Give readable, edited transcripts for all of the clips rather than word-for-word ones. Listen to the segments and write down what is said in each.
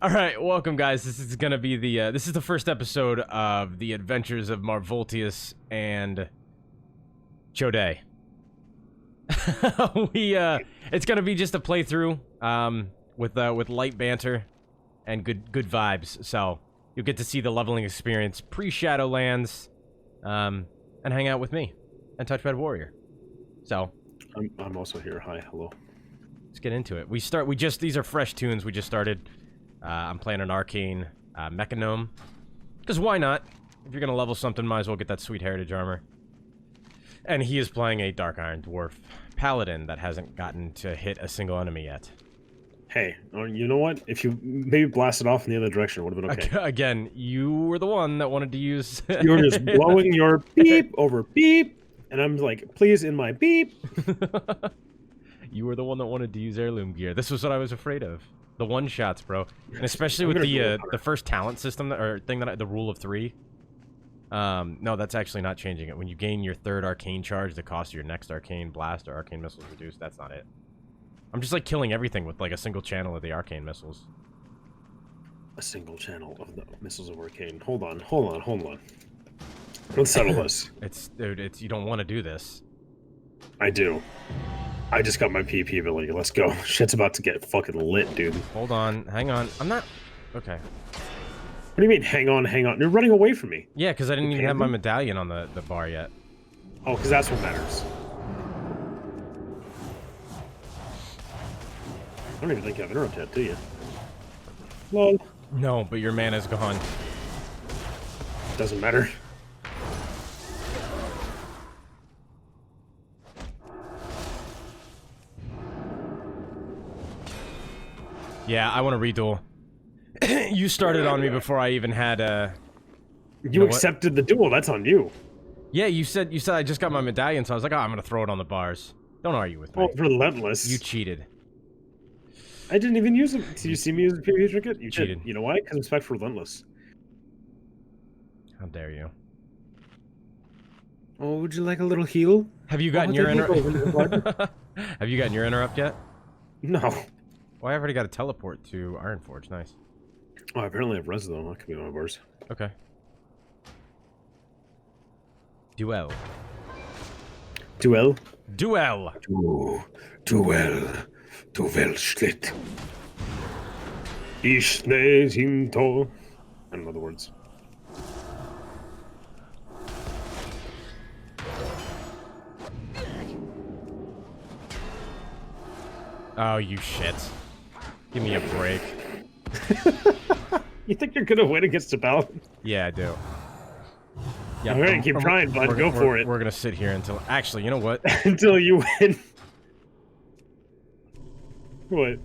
All right, welcome, guys. This is gonna be the this is the first episode of the adventures of Malvoltius and Chodé. It's gonna be just a playthrough, with light banter and good vibes. So you'll get to see the leveling experience pre-Shadowlands, and hang out with me and Touchpadwarrior. So I'm also here. Hi, hello. Let's get into it. These are fresh tunes. We just started. I'm playing an arcane mechanome. Because why not? If you're gonna level something, might as well get that sweet heritage armor. And he is playing a Dark Iron Dwarf Paladin that hasn't gotten to hit a single enemy yet. Hey, you know what? If you maybe blasted off in the other direction, it would have been okay. Again, you were the one that wanted to use... You were just blowing your beep over beep, and I'm like, please, in my beep. You were the one that wanted to use heirloom gear. This was what I was afraid of. The one-shots, bro. And especially with the first talent system, the rule of 3. No, that's actually not changing it. When you gain your third arcane charge, the cost of your next arcane blast or arcane missile is reduced. That's not it. I'm just like killing everything with like a single channel of the arcane missiles. A single channel of the missiles of arcane. Hold on. Let's settle this. Dude, you don't want to do this. I do. I just got my PP ability. Let's go. Shit's about to get fucking lit, dude. Hold on. Hang on. I'm not... Okay. What do you mean, hang on? You're running away from me. Yeah, because I didn't even have my medallion on the bar yet. Oh, because that's what matters. I don't even think you have interrupt yet, do you? Lol. No, but your mana's gone. Doesn't matter. Yeah, I want to reduel. You started on me before I even had You accepted the duel. That's on you. Yeah, you said I just got my medallion, so I was like, oh, I'm gonna throw it on the bars. Don't argue with me. Oh, relentless. You cheated. I didn't even use it. Did you see me use a PvP trinket? You cheated. You know why? Because I'm spec for relentless. How dare you? Oh, would you like a little heal? Have you gotten your Have you gotten your interrupt yet? No. Well, I've already got a teleport to Ironforge. Nice. Oh, I apparently have res though. That could be one of ours. Okay. Duel. Duel? Duel! Duel. Duelschlitt. Ich ne hinto. I don't know the words. Oh, you shit. Give me a break. You think you're gonna win against a paladin? Yeah, I do. Yeah, Alright, keep trying, bud. Go for it. We're gonna sit here until... Actually, you know what? Until you win. What?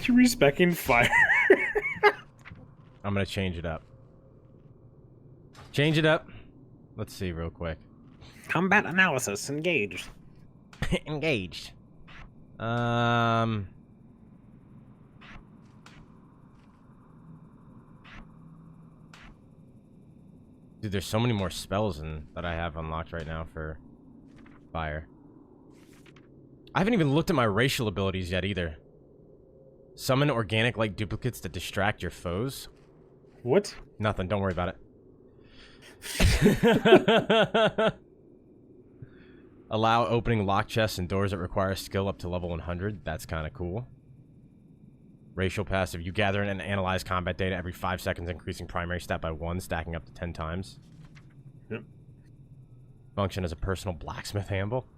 You respecting fire? I'm gonna change it up. Change it up. Let's see real quick. Combat analysis engaged. Engaged. Dude, there's so many more spells that I have unlocked right now for fire. I haven't even looked at my racial abilities yet either. Summon organic light duplicates to distract your foes. What? Nothing. Don't worry about it. Allow opening lock chests and doors that require skill up to level 100. That's kind of cool. Racial passive. You gather and analyze combat data every 5 seconds, increasing primary stat by 1, stacking up to 10 times. Yep. Function as a personal blacksmith handle.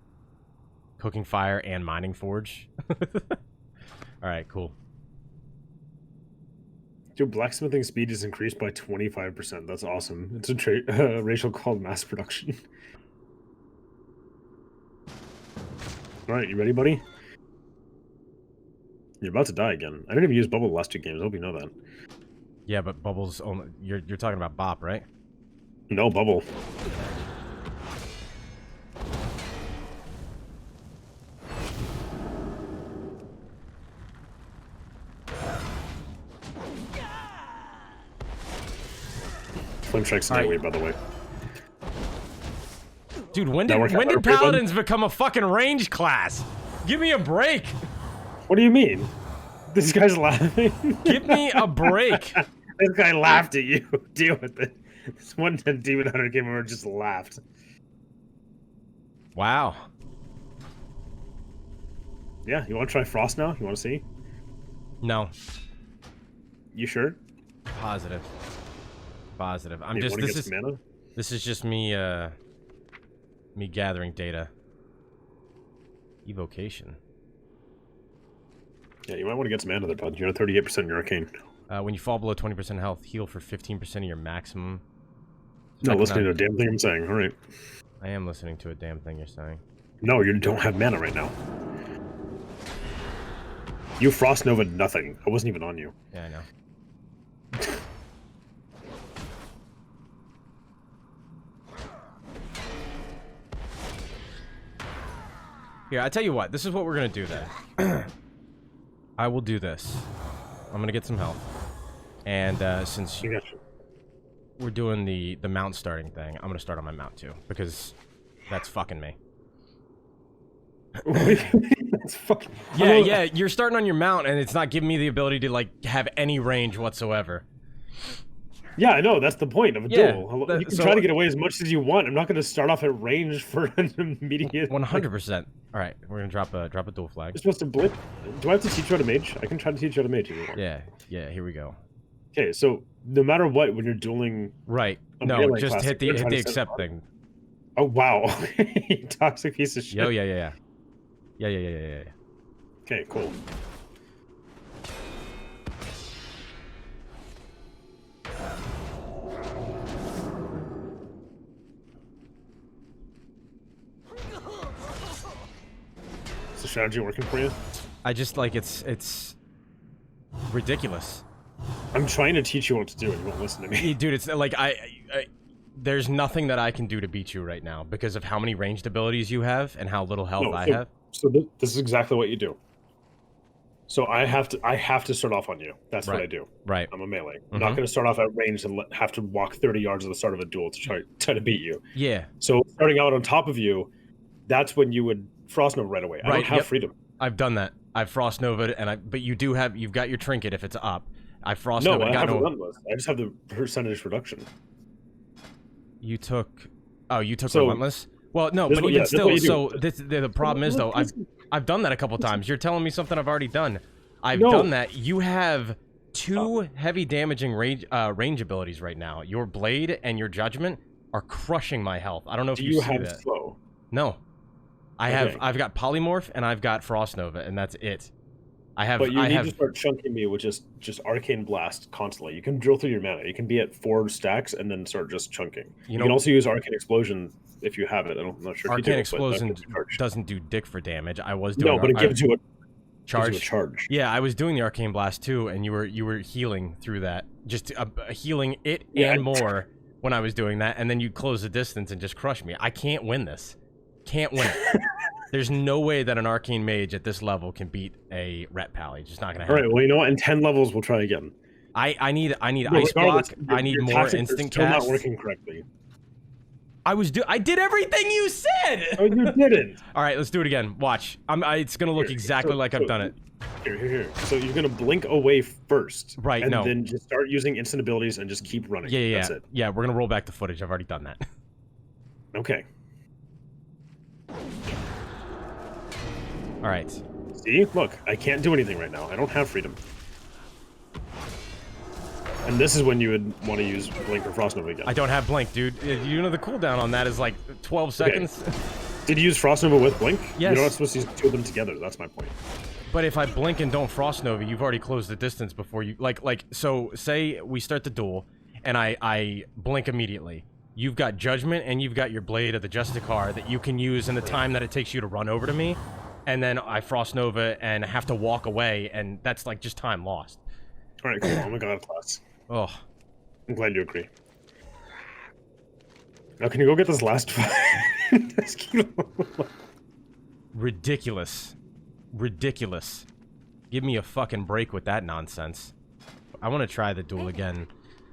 Cooking fire and mining forge. Alright, cool. Your blacksmithing speed is increased by 25%. That's awesome. It's a racial called mass production. Alright, you ready, buddy? You're about to die again. I didn't even use bubble the last 2 games. I hope you know that. Yeah, but bubbles only... You're talking about bop, right? No, bubble. Flame strike's an AoE, by the way. Dude, when did paladins become a fucking range class? Give me a break. What do you mean? This guy's laughing. Give me a break. This guy laughed at you. Deal with it. This one demon hunter came over and just laughed. Wow. Yeah, you want to try Frost now? You want to see? No. You sure? Positive. Positive. I'm You just. wanna This get is. some mana? This is just me. Me gathering data. Evocation. Yeah, you might want to get some mana there, bud. You're at 38% in your arcane. When you fall below 20% health, heal for 15% of your maximum. No, listening to a damn thing I'm saying. All right. I am listening to a damn thing you're saying. No, you don't have mana right now. You Frost Nova nothing. I wasn't even on you. Yeah, I know. Here, I tell you what. This is what we're gonna do then. I will do this. I'm gonna get some health, and since we're doing the mount starting thing, I'm gonna start on my mount too because that's fucking me. That's fucking... Yeah, you're starting on your mount, and it's not giving me the ability to like have any range whatsoever. Yeah, I know. That's the point of a duel. You can so, try to get away as much as you want. I'm not going to start off at range for an immediate... 100%. All right, we're going to drop a duel flag. You're supposed to blip. Do I have to teach you how to mage? I can try to teach you how to mage if you want. Yeah, here we go. Okay, so no matter what, when you're dueling... Right. No, just hit the accept thing. Oh, wow. Toxic piece of shit. Yo, yeah. Yeah. Okay, cool. Is the strategy working for you? I just like it's ridiculous. I'm trying to teach you what to do and you won't listen to me. Dude, it's like there's nothing that I can do to beat you right now because of how many ranged abilities you have and how little health I have. So this is exactly what you do. So I have to start off on you. That's what I do. Right. I'm a melee. I'm not going to start off at range and have to walk 30 yards at the start of a duel to try to beat you. Yeah. So starting out on top of you, that's when you would Frost Nova right away. I don't have freedom. I've done that. I've Frost Nova'd, but you've got your trinket if it's up. I Frost No, Nova'd. I have a relentless. I just have the percentage reduction. You took relentless? Well, no, but even still, so the problem is though, I've done that a couple times. You're telling me something I've already done. I've done that. You have two heavy damaging range abilities right now. Your blade and your judgment are crushing my health. I don't know if you see that. Do you have slow? No. I've got polymorph and I've got Frost Nova, and that's it. But you need to start chunking me with just arcane blast constantly. You can drill through your mana. You can be at 4 stacks and then start just chunking. You can also use arcane explosion if you have it. I'm not sure. Arcane explosion doesn't do dick for damage. I was doing but it gives you a charge. Charge. Yeah, I was doing the arcane blast too, and you were healing through that, just healing it and more when I was doing that, and then you close the distance and just crush me. I can't win this. Can't win it. There's no way that an arcane mage at this level can beat a ret pally. It's just not gonna happen. All right. Well, you know what? In 10 levels, we'll try again. I need ice block. I need more instant cast. Still not working correctly. I did everything you said. Oh, you didn't. All right, let's do it again. Watch. It's gonna look exactly like I've done it. Here. So you're gonna blink away first, right? And then just start using instant abilities and just keep running. Yeah. That's it. Yeah, we're gonna roll back the footage. I've already done that. Okay. All right. See, look, I can't do anything right now. I don't have freedom. And this is when you would want to use Blink or Frost Nova again. I don't have Blink, dude. You know the cooldown on that is like 12 seconds. Did you use Frost Nova with Blink? Yes. You're not supposed to use 2 of them together. That's my point. But if I blink and don't Frost Nova, you've already closed the distance before you... So say we start the duel, and I blink immediately. You've got Judgment, and you've got your Blade of the Justicar that you can use in the time that it takes you to run over to me. And then I Frost Nova and have to walk away, and that's like just time lost. All right, cool. Oh my god, class. Oh. I'm glad you agree. Now, can you go get this last fight? Ridiculous. Ridiculous. Give me a fucking break with that nonsense. I want to try the duel again.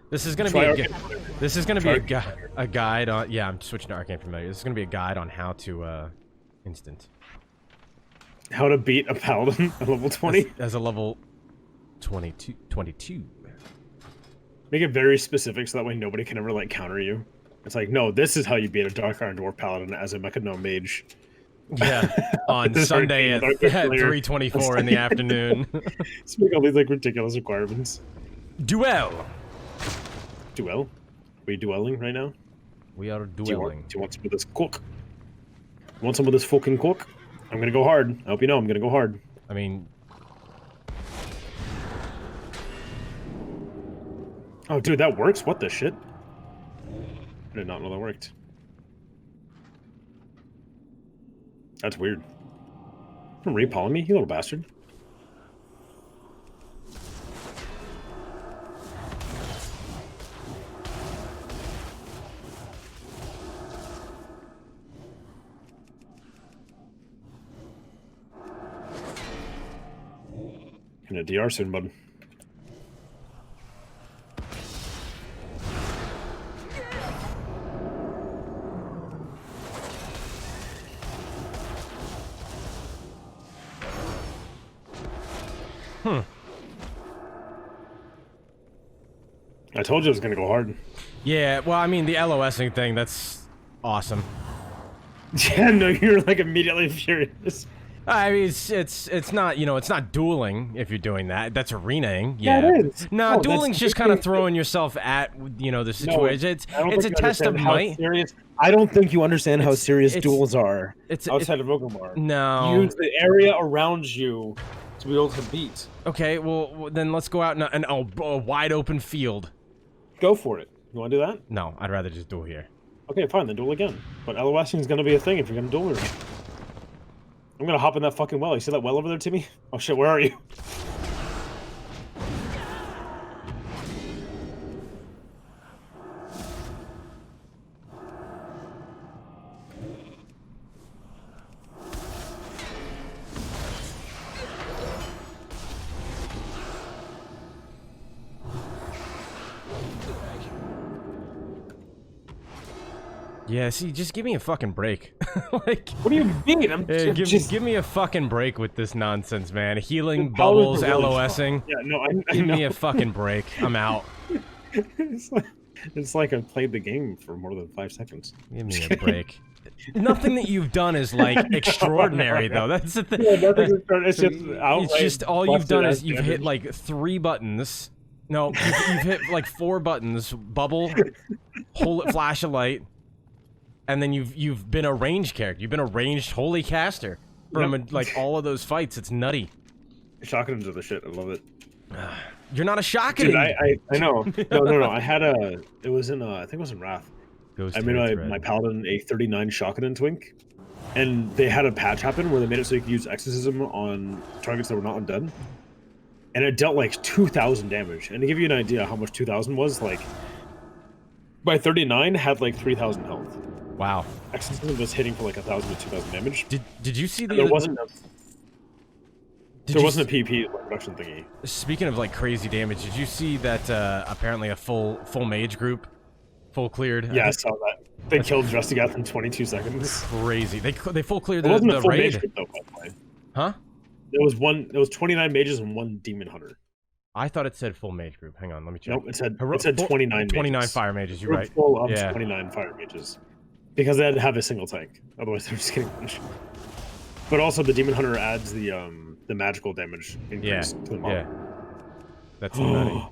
This is gonna be a guide on. Yeah, I'm switching to Arcane Familiar. This is gonna be a guide on how to instant. How to beat a paladin at level 20? As a level 22. Make it very specific so that way nobody can ever, like, counter you. It's like, no, this is how you beat a Dark Iron Dwarf Paladin as a Mecha Gnome Mage. Yeah, on Sunday at 3:24 in the afternoon. Let's make all these, like, ridiculous requirements. Duel! Duel? Are we dueling right now? We are dueling. Do you want some of this cook? You want some of this fucking cook? I'm gonna go hard. I hope you know I'm gonna go hard. I mean... Oh, dude, that works? What the shit? I did not know that worked. That's weird. Don't repolling me, you little bastard. Gonna DR soon, bud. I told you I was gonna go hard. Yeah, well, I mean, the LOSing thing, that's awesome. Yeah, no, you're like immediately furious. I mean, it's not, you know, it's not dueling if you're doing that. That's arenaing. Yeah, it is. No, dueling's just kind of throwing yourself at, you know, the situation. It's a test of might. I don't think you understand how serious duels are outside of Ogrimmar. No. Use the area around you to be able to beat. Okay, well, then let's go out in a wide open field. Go for it. You want to do that? No, I'd rather just duel here. Okay, fine, then duel again. But LOSing is going to be a thing if you're going to duel with me. I'm going to hop in that fucking well. You see that well over there, Timmy? Oh shit, where are you? Yeah, see, just give me a fucking break. Like, what do you mean? Give me a fucking break with this nonsense, man. Healing, bubbles, LOSing. Yeah, no, I give know. me a fucking break. I'm out. It's like I've played the game for more than 5 seconds. Give me a break. Nothing that you've done is like extraordinary, though. That's the thing. Yeah, it's just all you've done is you've hit like 3 buttons. No, you've hit like 4 buttons. Bubble, hold it, flash a light. And then you've been a ranged character. You've been a ranged holy caster from like all of those fights. It's nutty. Shotguns are the shit. I love it. You're not a shotgun. Dude, I know. No. I had a. It was in. I think it was in Wrath. I made my paladin a 39 shotgun twink, and they had a patch happen where they made it so you could use exorcism on targets that were not undead, and it dealt like 2,000 damage. And to give you an idea how much 2,000 was, like by 39 had like 3,000 health. Wow. Exorcism was hitting for like 1,000 to 2,000 damage. Did you see the? There wasn't a PvP production thingy. Speaking of like crazy damage, did you see that apparently a full mage group, full cleared? Yeah, I saw that. They killed Drustigath in 22 seconds. Crazy. They full cleared the wasn't a full raid. Mage group, though, by the way. Huh? There was 29 mages and 1 demon hunter. I thought it said full mage group. Hang on, let me check. Nope, it said 29 mages. 29 fire mages. You're right. Full of 29 fire mages. Because they had to have a single tank. Otherwise, they're just getting punished. But also, the demon hunter adds the magical damage increase to the mob. Yeah. That's nutty.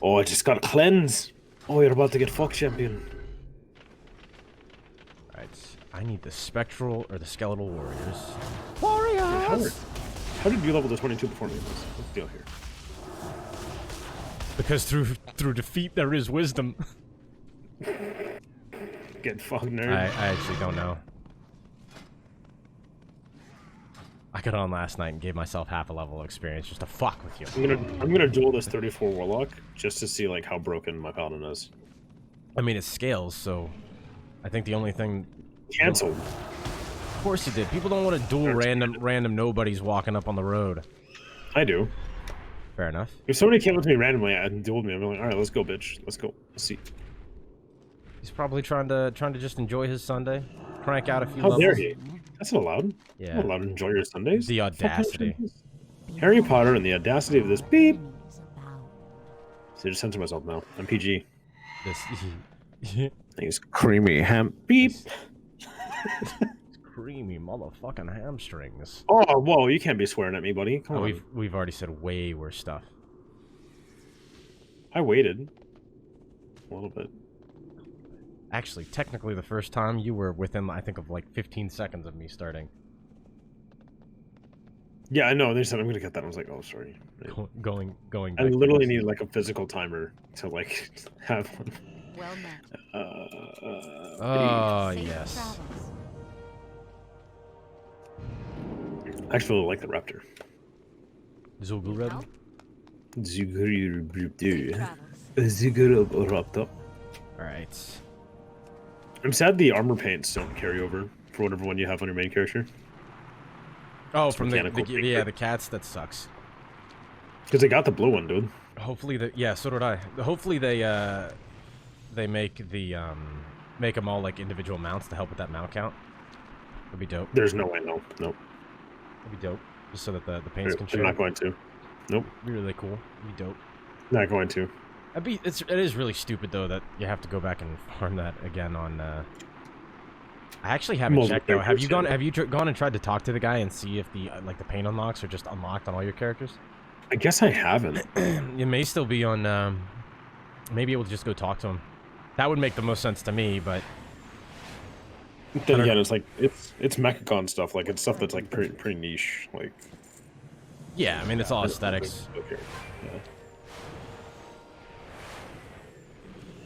Oh, I just got a cleanse. Oh, you're about to get fucked, champion. Alright, I need the spectral or the skeletal warriors. Warriors! How did you level to 22 before me? What's the deal here? Because through defeat there is wisdom. Get fucked, nerd. I actually don't know. I got on last night and gave myself half a level of experience just to fuck with you. I'm gonna duel this 34 warlock just to see like how broken my paladin is. I mean, it scales, so I think the only thing canceled. Of course you did. People don't want to duel random nobodies walking up on the road. I do. Fair enough. If somebody came up to me randomly and dueled me, I'm like, all right, let's go, bitch. Let's go. Let's see. He's probably trying to just enjoy his Sunday, crank out a few levels. How dare he? That's not allowed. Yeah. I'm not allowed to enjoy your Sundays. The audacity. Harry Potter and the audacity of this beep. So I just censor myself now. I'm PG. These creamy ham beep. Creamy motherfucking hamstrings. Oh, whoa! You can't be swearing at me, buddy. Come on. We've already said way worse stuff. I waited a little bit. Actually, technically, the first time you were within, I think, of like 15 seconds of me starting. Yeah, I know. They said I'm gonna get that. I was like, oh, sorry. Going. I literally need like a physical timer to like have one. Well met. Oh yes. I actually really like the raptor. Zugurub. Zugurub. Alright. I'm sad the armor paints don't carry over for whatever one you have on your main character. Oh, from the cats, that sucks. Because they got the blue one, dude. Hopefully so did I. Hopefully they make make them all like individual mounts to help with that mount count. That'd be dope. There's no way, no. That'd be dope. Just so that the paints can show. They're not going to. Nope. It'd be really cool. It'd be dope. Not going to. It is really stupid though that you have to go back and farm that again on. I actually haven't checked though. Have you gone and tried to talk to the guy and see if the like the paint unlocks are just unlocked on all your characters? I guess I haven't. It may still be on. Maybe able to just go talk to him. That would make the most sense to me, but. Then again, it's like it's Mechacon stuff. Like it's stuff that's like pretty niche. Like. Yeah, I mean it's all aesthetics. Okay. Yeah.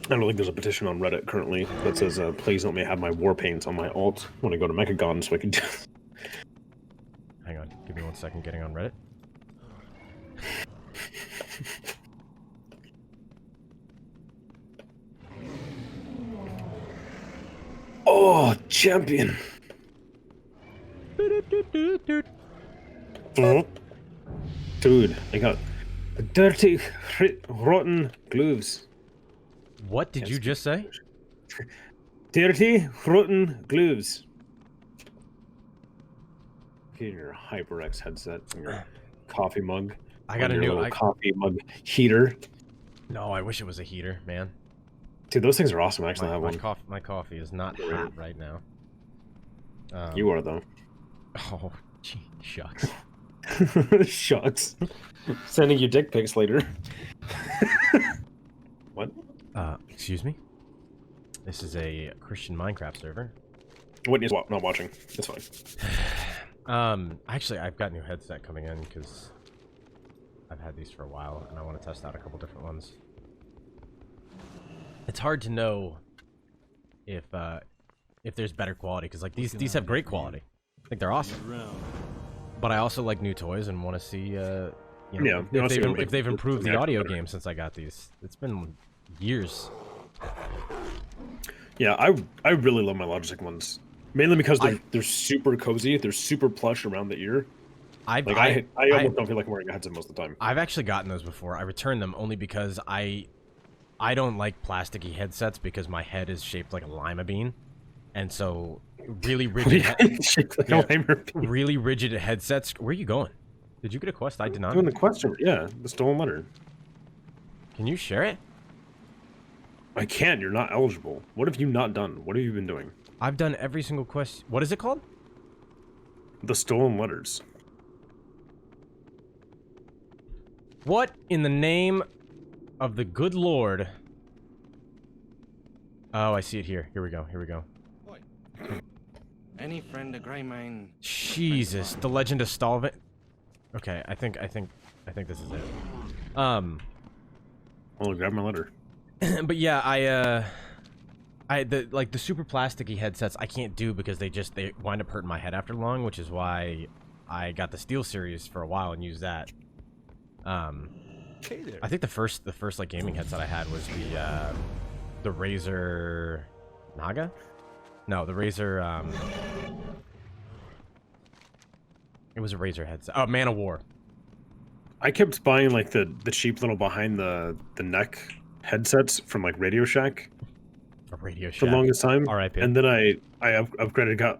I don't think there's a petition on Reddit currently that says, please let me have my war paints on my alt when I go to Mechagon so I can do. Hang on, give me 1 second getting on Reddit. Oh, champion! Dude, I got dirty, rotten gloves. What did you just say? Dirty, rotten gloves. Get your HyperX headset and your coffee mug. I got a new coffee mug heater. No, I wish it was a heater, man. Dude, those things are awesome. I actually have one. My coffee is not hot right now. You are though. Oh, gee, shucks. Shucks. Sending you dick pics later. What? Excuse me? This is a Christian Minecraft server. Whitney's not watching. It's fine. Actually, I've got a new headset coming in because I've had these for a while, and I want to test out a couple different ones. It's hard to know if there's better quality, because like these have great quality. I think they're awesome. But I also like new toys and want to see you know, if they've improved the audio game since I got these. It's been years. Yeah, I really love my Logitech ones, mainly because they're super cozy. They're super plush around the ear. I almost don't feel like I'm wearing a headset most of the time. I've actually gotten those before. I returned them only because I don't like plasticky headsets because my head is shaped like a lima bean, and so really rigid. Really rigid headsets. Where are you going? Did you get a quest? I did not. Doing the quest, yeah, the stolen letter. Can you share it? I can. You're not eligible. What have you not done? What have you been doing? I've done every single quest. What is it called? The stolen letters. What in the name of the good Lord? Oh, I see it here. Here we go. Here we go. Any friend of Greymane? Jesus, the Legend of Stalvin. Okay, I think this is it. Well, grab my letter. But yeah, the super plasticky headsets I can't do because they wind up hurting my head after long, which is why I got the Steel series for a while and used that. I think the first like gaming headset I had was the Razer Naga. No, the Razer. It was a Razer headset. Oh, Man of War. I kept buying like the cheap little behind the neck headsets from like Radio Shack A Radio Shack. For the longest time. R.I.P. And then I upgraded, got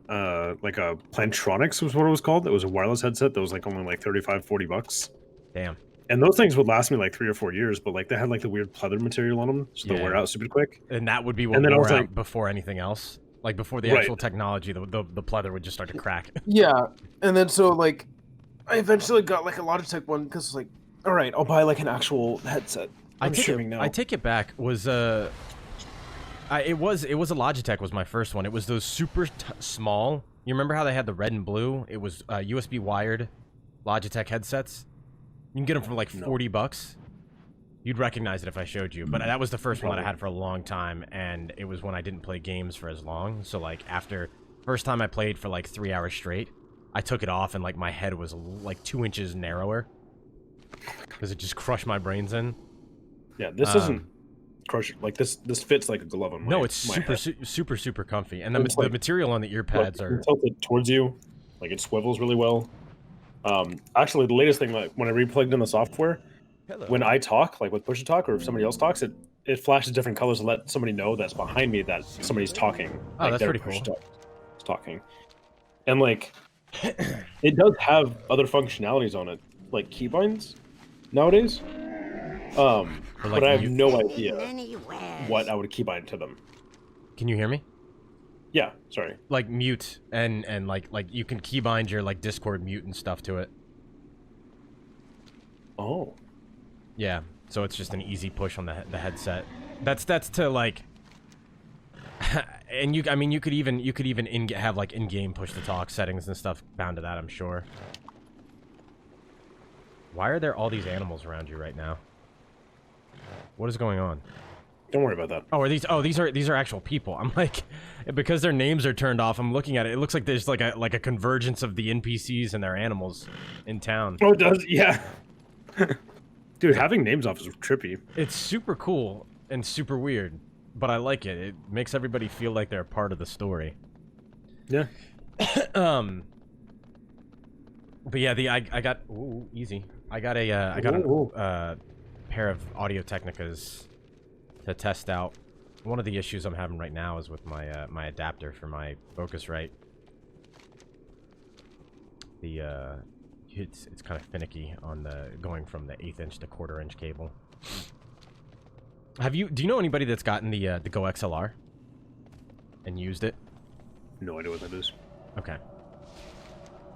like a Plantronics was what it was called. It was a wireless headset that was like only like $35-40. Damn. And those things would last me like 3 or 4 years, but like they had like the weird pleather material on them, so they'll wear out super quick. And that would be what wore out before anything else. Like before the actual technology, the pleather would just start to crack. Yeah, and then so like, I eventually got like a Logitech one because like, all right, I'll buy like an actual headset. I take it back. It was a Logitech was my first one. It was those super small. You remember how they had the red and blue? It was USB wired Logitech headsets. You can get them for like $40. You'd recognize it if I showed you, but that was the first one that I had for a long time, and it was when I didn't play games for as long. So like first time I played for like 3 hours straight, I took it off and like my head was like 2 inches narrower because it just crushed my brains in. Yeah, this doesn't crush like this fits like a glove on my No, it's super comfy, and the material on the ear pads are tilted towards you, like it swivels really well. Actually, the latest thing, like when I replugged in the software, when I talk, like with push to talk, or if somebody else talks, it flashes different colors to let somebody know that's behind me that somebody's talking. Oh, like that's pretty cool. Talking, and like it does have other functionalities on it, like keybinds nowadays. But I have no idea what I would keybind to them. Can you hear me? Yeah, sorry. Like mute and like you can keybind your like Discord mute and stuff to it. Oh. Yeah, so it's just an easy push on the headset. That's to like, and I mean you could even have like in-game push to talk settings and stuff bound to that, I'm sure. Why are there all these animals around you right now? What is going on? Don't worry about that. Oh, these are actual people. I'm like, because their names are turned off, I'm looking at it. It looks like there's like a convergence of the NPCs and their animals in town. Oh, it does? Yeah. Dude, having names off is trippy. It's super cool and super weird, but I like it. It makes everybody feel like they're a part of the story. Yeah. But yeah, I got easy. I got a pair of Audio Technicas to test out. One of the issues I'm having right now is with my my adapter for my Focusrite. It's kind of finicky on the going from the 1/8 inch to 1/4 inch cable. Do you know anybody that's gotten the Go XLR and used it? No idea what that is. Okay.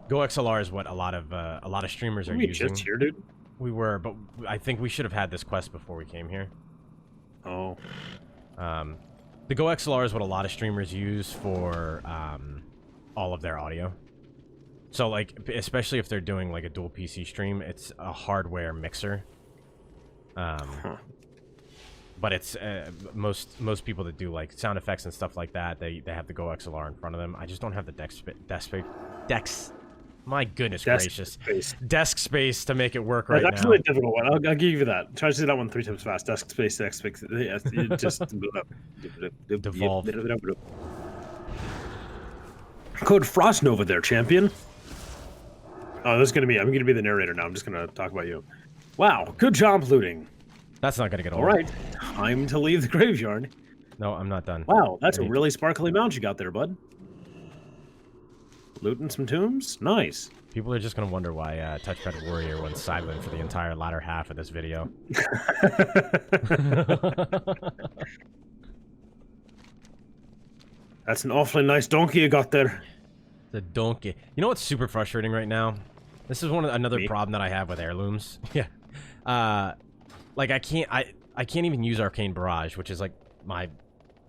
Go XLR is what a lot of streamers are using. Just here, dude. We were, but I think we should have had this quest before we came here. Oh. The Go XLR is what a lot of streamers use for all of their audio. So like, especially if they're doing like a dual PC stream, it's a hardware mixer. But it's most people that do like sound effects and stuff like that, they have the Go XLR in front of them. I just don't have the my goodness gracious. Desk space to make it work right now. That's actually a difficult one. I'll give you that. Try to say that one 3 times fast. Desk space. Yeah, just devolve. Code Frost Nova there, champion. Oh, I'm gonna be the narrator now. I'm just gonna talk about you. Wow, good job looting. That's not gonna get old. All right, time to leave the graveyard. No, I'm not done. Wow, that's a really sparkly mount you got there, bud. Looting some tombs? Nice. People are just going to wonder why Touchpadwarrior went silent for the entire latter half of this video. That's an awfully nice donkey you got there. The donkey. You know what's super frustrating right now? This is another problem that I have with heirlooms. Yeah. Like I can't even use Arcane Barrage, which is like my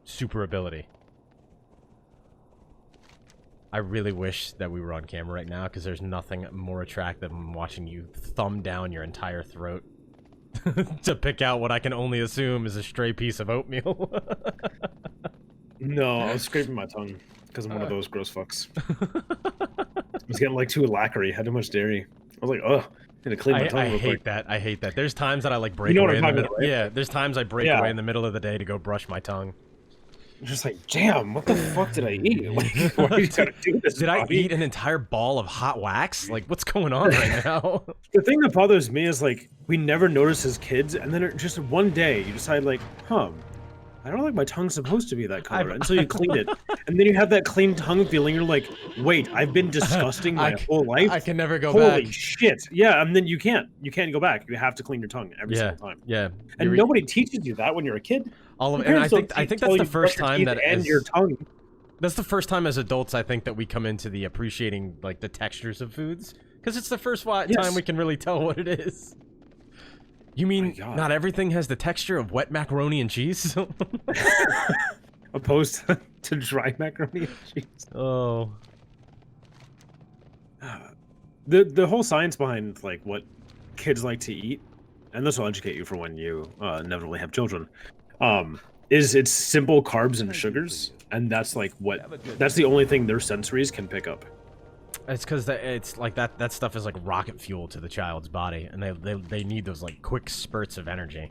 super ability. I really wish that we were on camera right now, because there's nothing more attractive than watching you thumb down your entire throat to pick out what I can only assume is a stray piece of oatmeal. No, I was scraping my tongue because I'm one of those gross fucks. I was getting like too lacquery, had too much dairy. I was like, ugh, I need to clean my tongue real quick. I hate that. There's times that I like break away in the middle. Right? Yeah, there's times I break away in the middle of the day to go brush my tongue. I'm just like, damn, what the fuck did I eat? Like, why are you trying to do this? Did I eat an entire ball of hot wax? Like, what's going on right now? The thing that bothers me is, like, we never noticed as kids, and then just one day, you decide, like, huh, I don't think my tongue's supposed to be that color until you clean it. And then you have that clean tongue feeling. You're like, wait, I've been disgusting my whole life? I can never go back. Holy shit. Yeah, and then you can't. You can't go back. You have to clean your tongue every single time. Yeah. And nobody teaches you that when you're a kid. And I think that's the first time that your tongue. That's the first time as adults I think that we come into the appreciating like the textures of foods, because it's the first time we can really tell what it is. You mean not everything has the texture of wet macaroni and cheese? Opposed to dry macaroni and cheese. Oh. The whole science behind like what kids like to eat, and this will educate you for when you inevitably have children, is it's simple carbs and sugars, and that's like that's the only thing their sensories can pick up. It's because it's like that stuff is like rocket fuel to the child's body, and they need those like quick spurts of energy.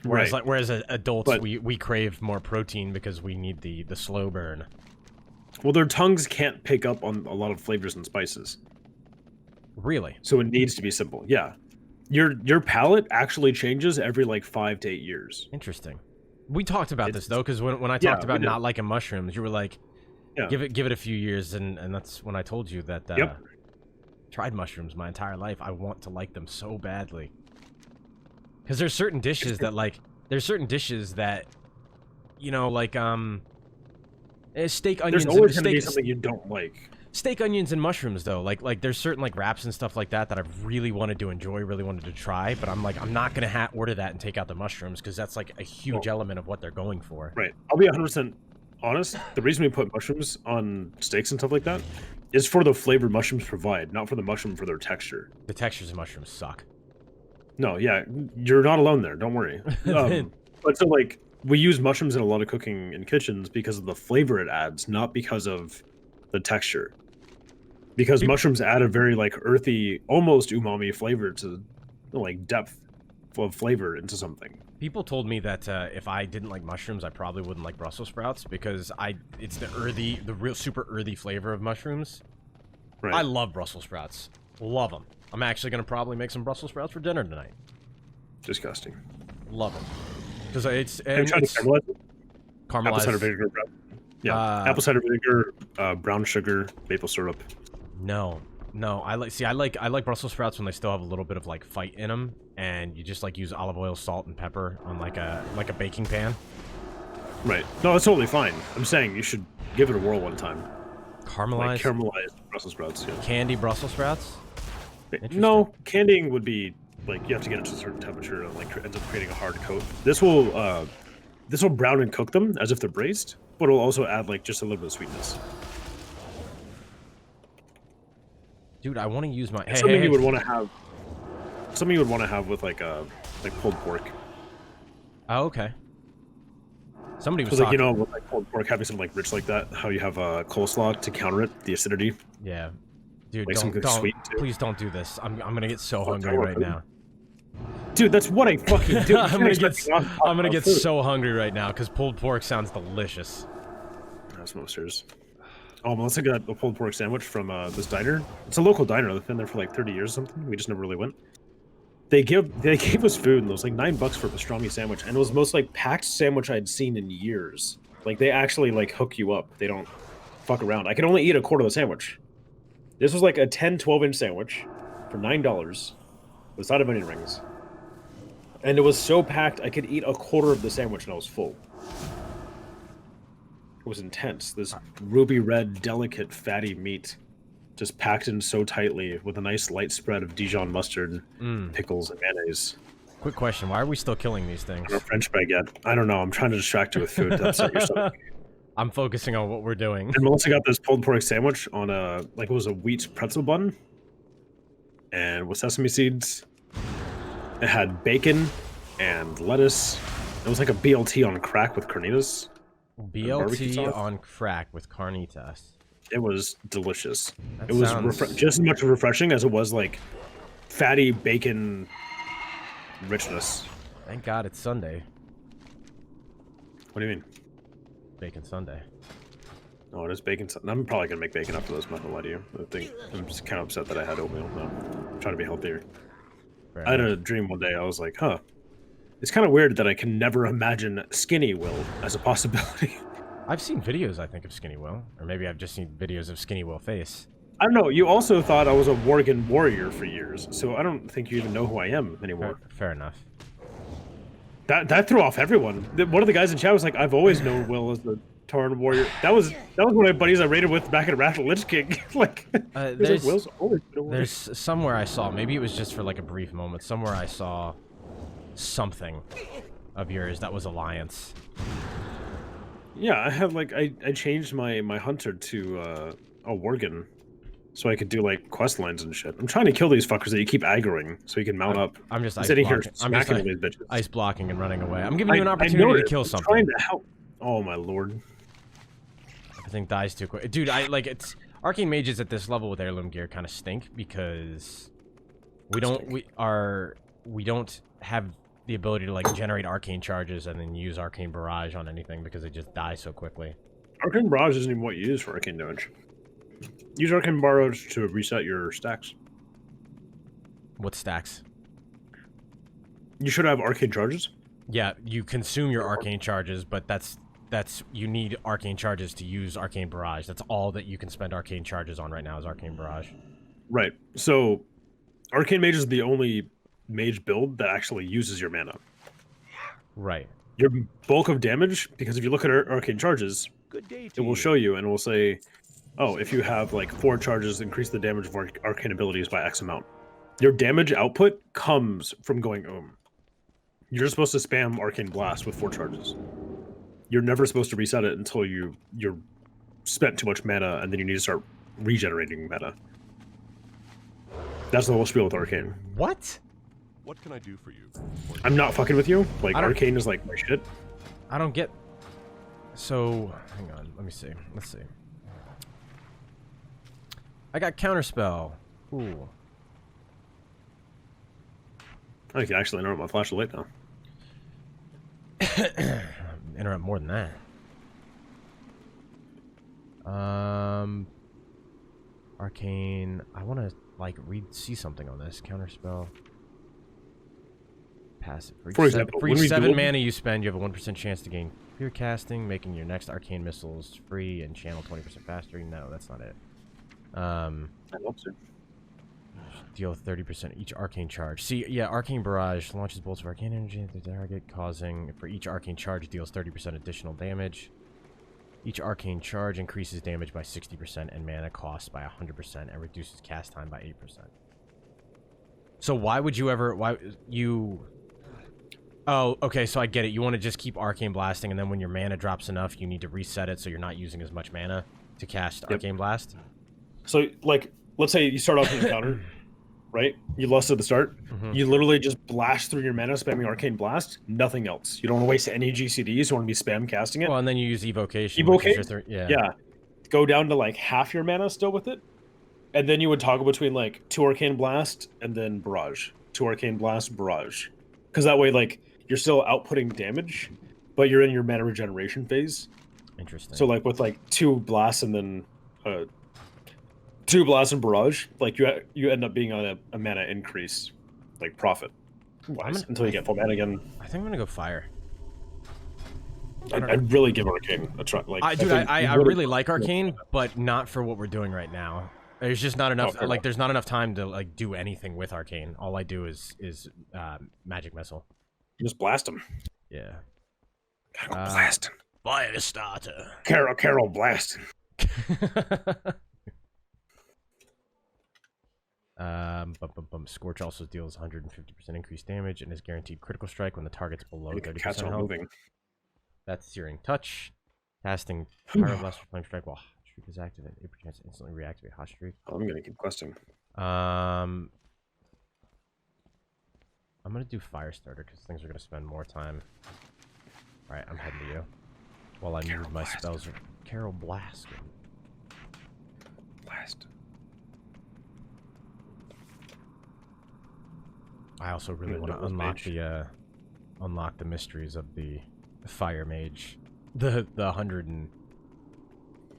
Whereas whereas adults we crave more protein because we need the slow burn. Well, their tongues can't pick up on a lot of flavors and spices. Really? So it needs to be simple. Yeah. Your palate actually changes every like 5 to 8 years. Interesting. We talked about this though, because when I talked about not liking mushrooms, you were like, give it a few years, and that's when I told you that tried mushrooms my entire life. I want to like them so badly. Because there's certain dishes that you know, like steak, onions. There's always going to be something you don't like. Steak, onions, and mushrooms though. Like there's certain like wraps and stuff like that I really wanted to enjoy, really wanted to try, but I'm like, I'm not gonna order that and take out the mushrooms because that's like a huge element of what they're going for. Right. I'll be 100% honest. The reason we put mushrooms on steaks and stuff like that is for the flavor mushrooms provide, not for the mushroom for their texture. The textures of mushrooms suck. No, yeah, you're not alone there. Don't worry. But so like we use mushrooms in a lot of cooking in kitchens because of the flavor it adds, not because of the texture. Because mushrooms add a very like earthy, almost umami flavor to like depth of flavor into something. People told me that if I didn't like mushrooms, I probably wouldn't like Brussels sprouts because it's the real super earthy flavor of mushrooms. Right. I love Brussels sprouts. Love them. I'm actually gonna probably make some Brussels sprouts for dinner tonight. Disgusting. Love them. Because it's caramelize it? Caramelized. Apple cider vinegar. Yeah. Apple cider vinegar, brown sugar, maple syrup. No. I like Brussels sprouts when they still have a little bit of like fight in them, and you just like use olive oil, salt, and pepper on like a baking pan. Right. No, that's totally fine. I'm saying you should give it a whirl one time. Caramelized Brussels sprouts. Yeah. Candy Brussels sprouts. No, candying would be like you have to get it to a certain temperature and like ends up creating a hard coat. This will brown and cook them as if they're braised, but it'll also add like just a little bit of sweetness. Dude, I want to use my something you would want to have. Something you would want to have with like pulled pork. Oh, okay. Somebody was talking. Like, you know, with like pulled pork having something like rich like that, how you have coleslaw to counter it, the acidity. Yeah, dude, like please don't do this. I'm gonna get so hungry right now. Dude, that's what I fucking do. I'm gonna get so hungry right now because pulled pork sounds delicious. That's monsters. Oh, Melissa got a pulled pork sandwich from this diner. It's a local diner. They've been there for like 30 years or something. We just never really went. They gave us food, and it was like $9 for a pastrami sandwich, and it was the most like packed sandwich I'd seen in years. Like they actually like hook you up. They don't fuck around. I could only eat a quarter of the sandwich. This was like a 10-12-inch sandwich for $9 with side of onion rings, and it was so packed I could eat a quarter of the sandwich and I was full. It was intense. This ruby red, delicate, fatty meat just packed in so tightly with a nice light spread of Dijon mustard, pickles, and mayonnaise. Quick question. Why are we still killing these things? Or French baguette. I don't know. I'm trying to distract you with food to upset your stomach. I'm focusing on what we're doing. And Melissa got this pulled pork sandwich on it was a wheat pretzel bun. And with sesame seeds. It had bacon and lettuce. It was like a BLT on crack with carnitas. BLT on crack with carnitas. It was delicious. It was just as much refreshing as it was like fatty bacon richness. Thank God it's Sunday. What do you mean? Bacon Sunday. Oh, it is bacon. I'm probably gonna make bacon after this. I'm not gonna lie to you. I'm just kind of upset that I had oatmeal. No, I'm trying to be healthier. I had a dream one day. I was like, huh. It's kind of weird that I can never imagine Skinny Will as a possibility. I've seen videos, I think, of Skinny Will. Or maybe I've just seen videos of Skinny Will face. I don't know. You also thought I was a Worgen warrior for years, so I don't think you even know who I am anymore. Fair enough. That threw off everyone. One of the guys in chat was like, "I've always known Will as the Tauren warrior." That was one of my buddies I raided with back at Wrath of Lich King. Like, there's, Will's always been a warrior. There's somewhere I saw, maybe it was just for like a brief moment, somewhere I saw something of yours that was Alliance. Yeah, I have like I changed my hunter to a Worgen, so I could do like quest lines and shit. I'm trying to kill these fuckers that you keep aggroing, so you can mount up. I'm just sitting here smacking these bitches. Ice blocking and running away. I'm giving you an opportunity to kill something. I'm trying to help. Oh my lord! Everything dies too quick, dude. It's arcane mages at this level with heirloom gear kind of stink because we don't have the ability to like generate arcane charges and then use arcane barrage on anything because they just die so quickly. Arcane barrage isn't even what you use for arcane damage. Use arcane barrage to reset your stacks. What stacks? You should have arcane charges. Yeah, you consume your arcane charges, but that's you need arcane charges to use arcane barrage. That's all that you can spend arcane charges on right now is arcane barrage. Right. So arcane mage is the only mage build that actually uses your mana. Right. Your bulk of damage, because if you look at arcane charges, it will show you and it will say, oh, if you have like 4 charges, increase the damage of arcane abilities by X amount. Your damage output comes from going You're supposed to spam arcane blast with 4 charges. You're never supposed to reset it until you're spent too much mana and then you need to start regenerating mana. That's the whole spiel with arcane. What? What can I do for you? I'm not fucking with you. Like, arcane is like my shit. I don't get... So, hang on. Let me see. Let's see. I got Counterspell. Ooh. I can actually interrupt my flashlight now. Interrupt more than that. Arcane. I want to, like, see something on this. Counterspell. Passive. For each 7 mana you spend, you have a 1% chance to gain clear casting, making your next arcane missiles free and channel 20% faster. No, that's not it. I hope so. Deal 30% each arcane charge. See, yeah, arcane barrage launches bolts of arcane energy at the target, causing for each arcane charge deals 30% additional damage. Each arcane charge increases damage by 60% and mana cost by 100% and reduces cast time by 8%. So why would you ever? Oh, okay, so I get it. You want to just keep arcane blasting, and then when your mana drops enough, you need to reset it so you're not using as much mana to cast arcane blast. So, like, let's say you start off in the counter, right? You lost at the start. You literally just blast through your mana, spamming arcane blast. Nothing else. You don't want to waste any GCDs. You want to be spam casting it. Well, and then you use evocation. Yeah. Go down to like half your mana still with it, and then you would toggle between like 2 arcane blast and then barrage. 2 arcane blast, barrage. Because that way, like, you're still outputting damage, but you're in your mana regeneration phase. Interesting. So, like, with, like, 2 blasts and then 2 blasts and barrage, like, you end up being on a mana increase, like, profit. Until you get full mana again. I think I'm gonna go fire. I'd really give Arcane a try. Like, I really like Arcane, but not for what we're doing right now. There's just not enough. There's not enough time to like do anything with Arcane. All I do is magic missile. Just blast him. Yeah. Gotta go blast him. Fire starter. Carol, blast him. Scorch also deals 150% increased damage and is guaranteed critical strike when the target's below 30% health. Moving. That's Searing Touch. Casting Pyroblast or Flame Strike while Hot Streak is activated. 8% chance to instantly reactivate Hot Streak. I'm gonna keep questing. I'm gonna do Fire Starter because things are gonna spend more time. Alright, I'm heading to you. While I move my spells. Carol Blast. Blast. I also really want to unlock the mysteries of the Fire Mage. The 100 and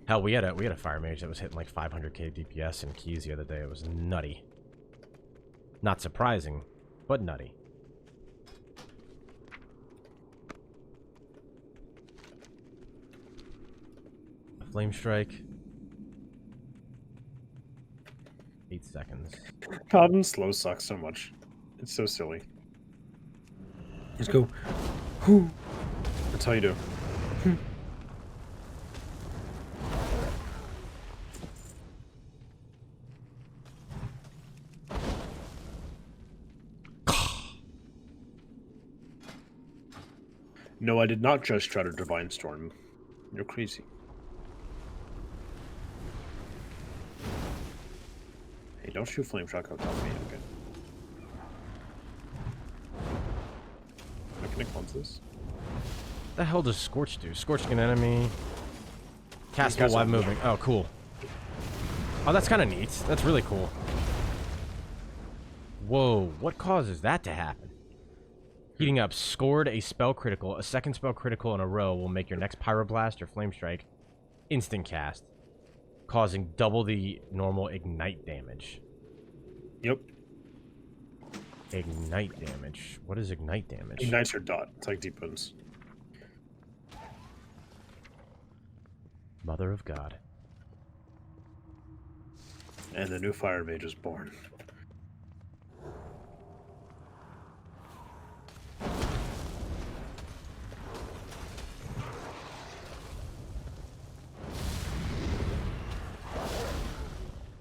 hell, we had a Fire Mage that was hitting like 500k DPS in keys the other day. It was nutty. Not surprising, but nutty. Flame Strike. 8 seconds. Paladin slow sucks so much. It's so silly. Just go. Whoo. That's how you do. No, I did not just try to Divine Storm. You're crazy. Hey, don't shoot Flame Shock out on me, okay? Can I cleanse this? The hell does Scorch do? Scorching an enemy. Castable while moving. Oh, cool. Oh, that's kind of neat. That's really cool. Whoa, what causes that to happen? Heating up. Scored a spell critical. A second spell critical in a row will make your next Pyroblast or Flame Strike instant cast, causing double the normal ignite damage. Yep. Ignite damage. What is ignite damage? Ignites your dot. It's like deep wounds. Mother of God. And the new Fire Mage is born.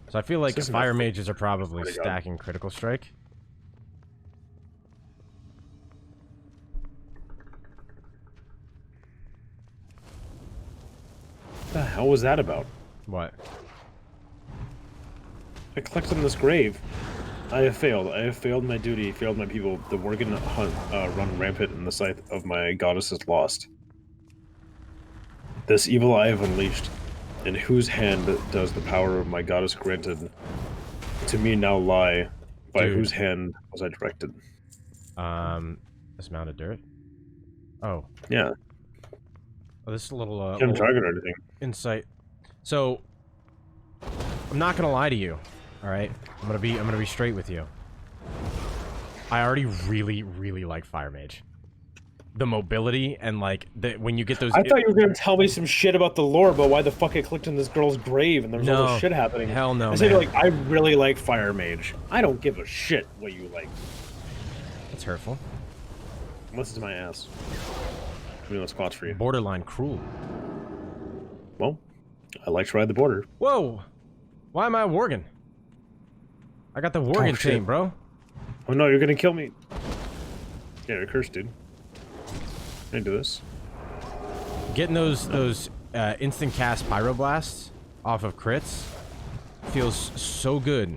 So I feel like Fire Mages are probably stacking Critical Strike. What the hell was that about? What? I clicked on this grave. I have failed. I have failed my duty, failed my people. The Worgen hunt run rampant in the sight of my goddess is lost. This evil I have unleashed. In whose hand does the power of my goddess granted to me now lie? By whose hand was I directed? This amount of dirt? Oh. Yeah. Oh, this is a little, Can't target or anything. Insight. So, I'm not gonna lie to you, alright? I'm gonna be straight with you. I already really like Fire Mage. The mobility and like when you get those. I thought you were gonna tell me some shit about the lore, but why the fuck I clicked on this girl's grave and there's all this shit happening. Hell no. I said like I really like Fire Mage. I don't give a shit what you like. That's hurtful. Unless it's my ass. I mean, spots for you. Borderline cruel. Well, I like to ride the border. Whoa! Why am I a Worgen? I got the Worgen chain, bro. Oh no, you're gonna kill me. Yeah, you're cursed, dude. Can I do this? Getting those instant cast Pyroblasts off of crits feels so good.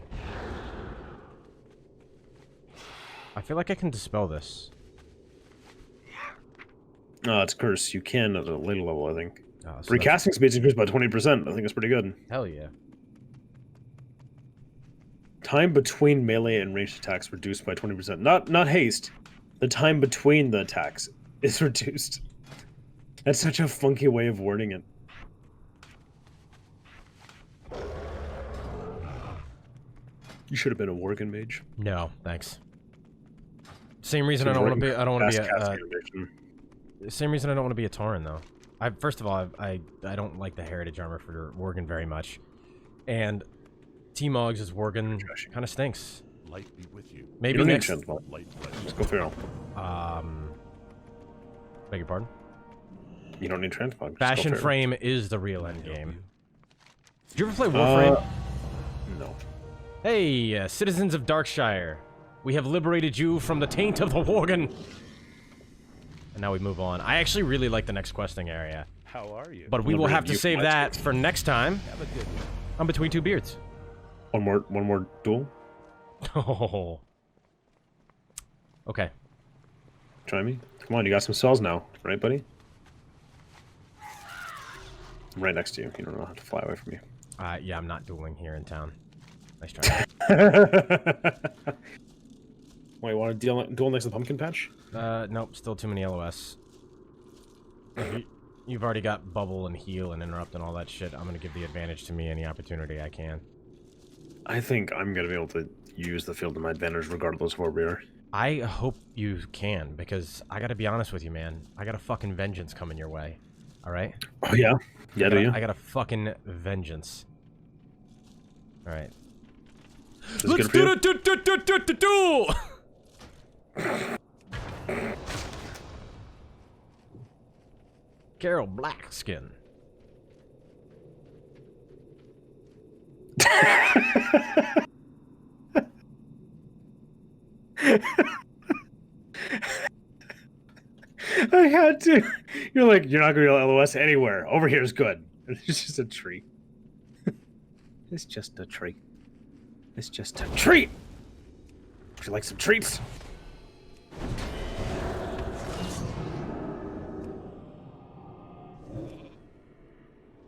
I feel like I can dispel this. No, it's cursed. You can at a later level, I think. Oh, so recasting speed's increased by 20%. I think it's pretty good. Hell yeah. Time between melee and ranged attacks reduced by 20%. Not haste. The time between the attacks is reduced. That's such a funky way of wording it. You should have been a Worgen mage. No, thanks. Same reason I don't want to be. I don't want to be a. Same reason I don't want to be a Tauren though. First of all, I don't like the heritage armor for Worgen very much, and T-Mogs as Worgen kind of stinks. Light be with you. Maybe next. Let's go feral. Beg your pardon? You don't need transmog. Fashion Frame is the real end game. Did you ever play Warframe? No. Hey, citizens of Darkshire. We have liberated you from the taint of the Worgen. And now we move on. I actually really like the next questing area. How are you? But we will have to save that for next time. Have a good one. I'm between two beards. One more duel. Oh. Okay. Try me. Come on, you got some cells now, right, buddy? I'm right next to you. You don't know how to fly away from you. Yeah, I'm not dueling here in town. Nice try. Wait, you want to duel next to the pumpkin patch? Nope, still too many LOS. You've already got bubble and heal and interrupt and all that shit. I'm gonna give the advantage to me any opportunity I can. I think I'm gonna be able to use the field to my advantage regardless of where we are. I hope you can, because I gotta be honest with you, man. I got a fucking vengeance coming your way. Alright? Oh, yeah? Yeah, do you? I got a fucking vengeance. All right. Let's do it. Carol Blackskin. I had to. You're like, you're not gonna be LOS anywhere. Over here is good. It's just a tree. It's just a tree. It's just a treat. Would you like some treats?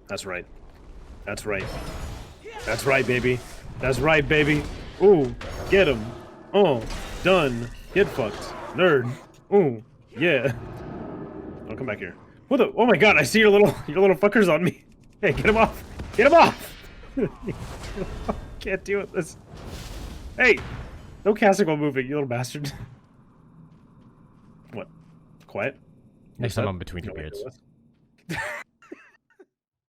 That's right. That's right. That's right, baby. That's right, baby. Ooh, get him. Oh, done. Get fucked. Nerd. Ooh, yeah. Oh, come back here. What the? Oh my god, I see your little fuckers on me. Hey, get him off. Get him off. Can't deal with this. Hey, no casting while moving, you little bastard. What? Quiet? Next time I'm between two beards.